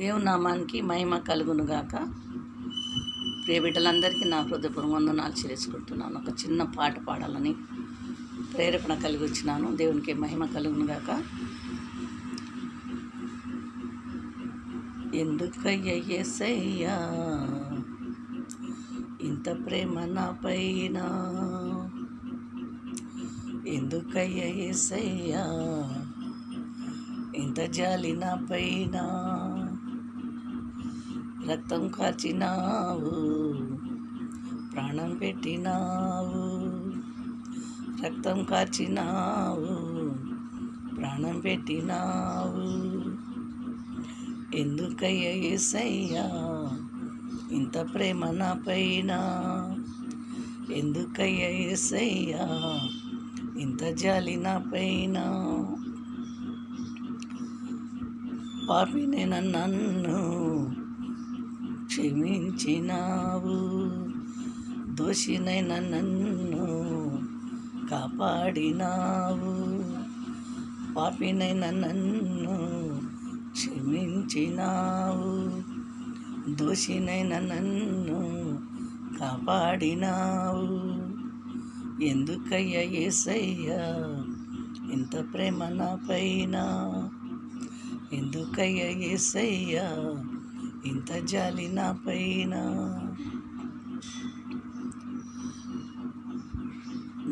దేవుని నామానికి మహిమ కలుగునుగాక. ప్రియ బిడ్డలందరికీ నా హృదయపూర్వక వందనాలు చెల్లించుకుంటున్నాను. ఒక చిన్న పాట పాడాలని ప్రేరేపణ కలిగి వచ్చినాను. దేవునికి మహిమ కలుగునుగాక. ఎందుకయ్య యేసయ్యా ఇంత ప్రేమ నా పైన, ఎందుకయ్య యేసయ్యా ఇంత జాలి నా పైన, రక్తం కార్చినావు, ప్రాణం పెట్టినావు, రక్తం కార్చినావు, ప్రాణం పెట్టినావు, ఎందుకయ్య యేసయ్యా ఇంత ప్రేమ నా పైన, ఎందుకయ్య యేసయ్యా ఇంత జాలి నా పైన. పాపినైన నన్ను క్షమించినావు, దోషినైన నన్ను కాపాడినావు, పాపినైన నన్ను క్షమించినావు, దోషినైన నన్ను కాపాడినావు, ఎందుకయ్య యేసయ్యా ఇంత ప్రేమ నా పైన, ఎందుకయ్య యేసయ్యా ఇంత జాలి నా పైన.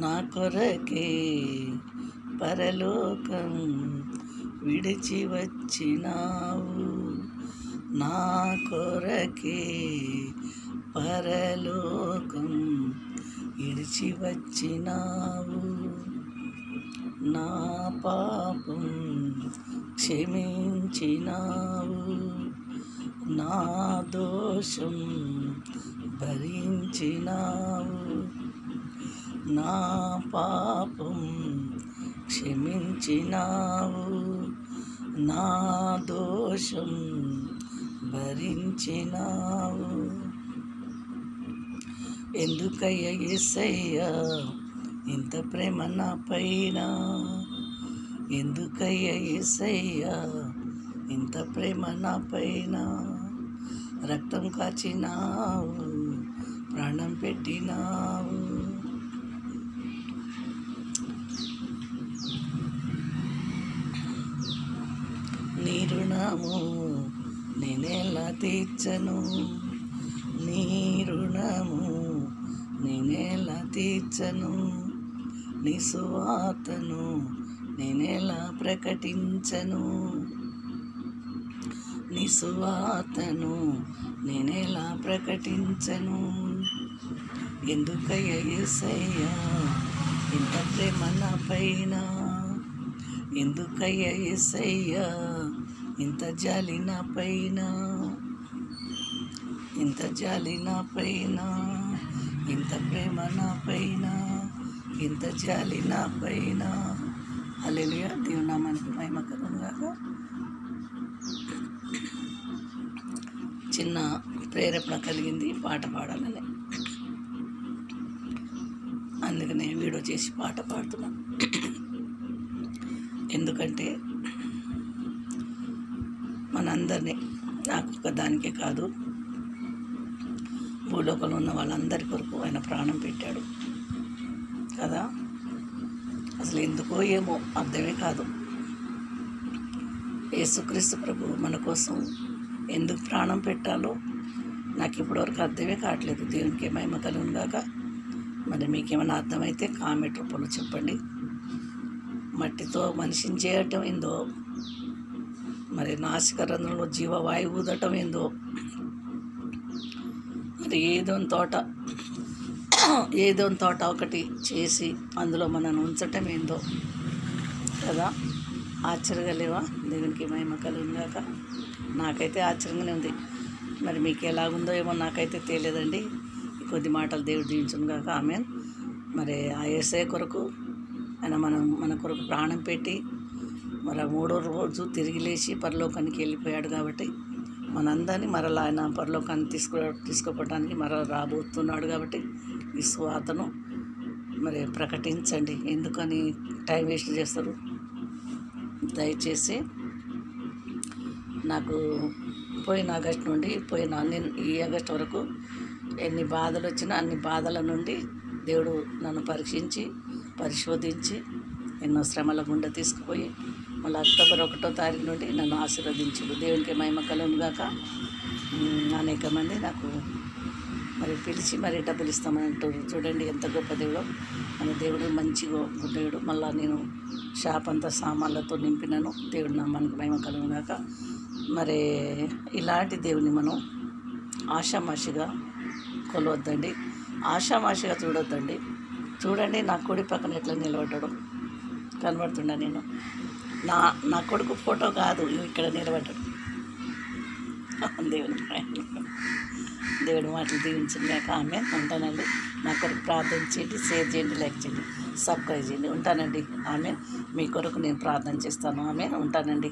నా కొరకే పరలోకం విడిచి వచ్చినావు, నా కొరకే పరలోకం విడిచి వచ్చినావు, నా పాపం క్షమించినావు, నా దోషం భరించినావు, నా పాపం క్షమించినావు, నా దోషం భరించినావు, ఎందుకయ్య యేసయ్యా ఇంత ప్రేమ నా పైన, ఎందుకయ్య యేసయ్యా ఇంత ప్రేమ నా పైన, రక్తం కాచినావు, ప్రాణం పెట్టినావు, నీ రుణము నేనెలా తీర్చను, నీ రుణము నేనెలా తీర్చను, నీ సువార్తను నేనెలా ప్రకటించను, నీ సువార్తను నేనెలా ప్రకటించను, ఎందుకయ్య యేసయ్యా ఇంత ప్రేమ నా పైన, ఎందుకయ్య యేసయ్యా ఇంత జాలి నా పైన, ఇంత జాలి నా పైన, ఇంత ప్రేమ నా పైన, ఇంత జాలి నా పైన. హల్లెలూయా. దేవుని నామానికి మహిమ కలుగునుగాక. చిన్న ప్రేరేపణ కలిగింది పాట పాడాలని, అందుకనే వీడియో చేసి పాట పాడుతున్నాను. ఎందుకంటే మనందరినీ, నాకు ఒక దానికే కాదు, భూలోకంలో ఉన్న వాళ్ళందరి కొరకు ఆయన ప్రాణం పెట్టాడు కదా. అసలు ఎందుకో ఏమో అర్థమే కాదు, యేసుక్రీస్తు ప్రభు మన కోసం ఎందుకు ప్రాణం పెట్టాలో నాకు ఇప్పటివరకు అర్థమే కావట్లేదు. దేవునికి మహిమ కలుగునుగాక. మరి మీకేమైనా అర్థమైతే కామెంట్ రూపంలో చెప్పండి. మట్టితో మనిషిని చేయటం ఏందో, మరి నాసిక రంధ్రంలో జీవవాయువు ఊదటం ఏందో, మరి ఏదో తోట ఒకటి చేసి అందులో మనల్ని ఉంచటం ఏందో కదా. ఆశ్చర్యంగా లేవా? దేవునికి మహిమ కలుగునుగాక. నాకైతే ఆశ్చర్యంగానే ఉంది. మరి మీకు ఎలాగుందో ఏమో నాకైతే తెలియదండి. కొద్ది మాటలు దేవుడు దీవించునుగాక. ఆమేన్. మరి ఆ యేసయ్య కొరకు ఆయన మన కొరకు ప్రాణం పెట్టి మరి 3వ రోజు తిరిగి లేచి పరలోకానికి వెళ్ళిపోయాడు కాబట్టి మనందరినీ మరలా ఆయన పరలోకాన్ని తీసుకుపోవడానికి మరలా రాబోతున్నాడు కాబట్టి ఈ సువార్తను మరి ప్రకటించండి. ఎందుకని టైం వేస్ట్ చేస్తారు? దయచేసి నాకు పోయిన ఆగస్టు నుండి ఈ ఆగస్టు వరకు ఎన్ని బాధలు వచ్చినా అన్ని బాధల నుండి దేవుడు నన్ను పరీక్షించి పరిశోధించి ఎన్నో శ్రమల గుండా తీసుకుపోయి మళ్ళీ అక్టోబర్ 1వ తారీఖు నుండి నన్ను ఆశీర్వదించాడు. దేవునికి మహిమ కలుగును గాక. అనేక మంది నాకు మరి పిలిచి మరి డబ్బులు ఇస్తామని అంటారు. చూడండి ఎంత గొప్ప దేవుడో మన దేవుడు, మంచిగా దేవుడు. మళ్ళీ నేను షాప్ అంతా సామాన్లతో నింపినాను. దేవుడు మనకి మహిమ కలుగును గాక. మరి ఇలాంటి దేవుని మనం ఆషామాషిగా కొలవద్దండి, ఆషామాషిగా చూడొద్దండి. చూడండి నా కుడి పక్కన ఎట్లా నిలబడ్డాడు కనబడుతుండా. నేను నా కొడుకు ఫోటో కాదు, ఇక్కడ నిలబడ్డాడు. దేవుడి మాటలు దీవించిందాక ఆమె ఉంటానండి. నా కొరకు ప్రార్థన చేయండి, షేర్ చేయండి, లైక్ చేయండి, సబ్స్క్రైబ్ చేయండి. ఉంటానండి. ఆమె మీ కొరకు నేను ప్రార్థన చేస్తాను. ఆమె ఉంటానండి.